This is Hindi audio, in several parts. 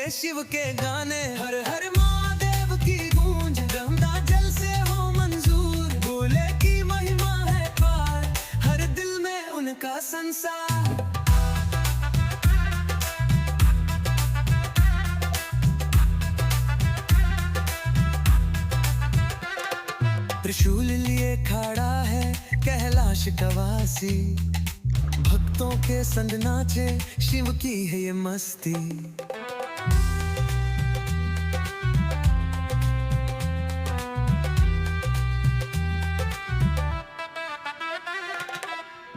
ये शिव के गाने। हर हर महादेव की गूंज, गंगा जल से हो मंजूर। भोले की महिमा है पार, हर दिल में उनका संसार। त्रिशूल लिए खड़ा है कैलाश कवासी। भक्तों के संग नाचे, शिव की है ये मस्ती।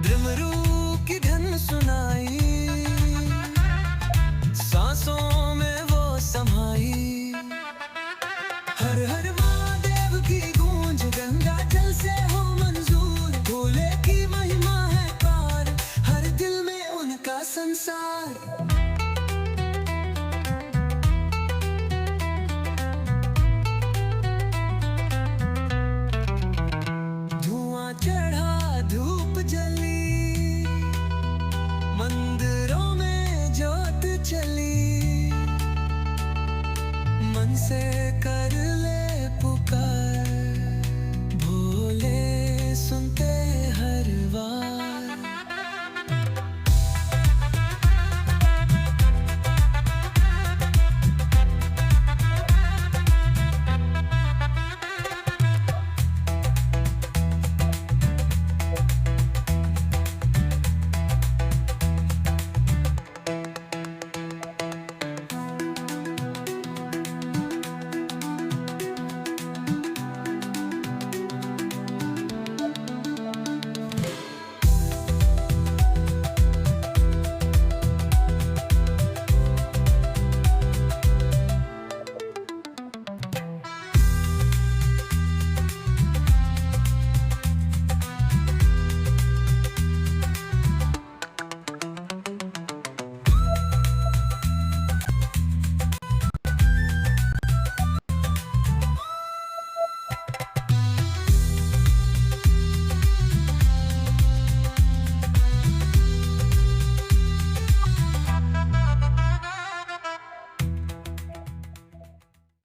डमरू की धन सुनाई, सांसों में वो समाई। हर हर महादेव की गूंज, गंगा जल से हो मंजूर। भोले की महिमा है पार, हर दिल में उनका संसार।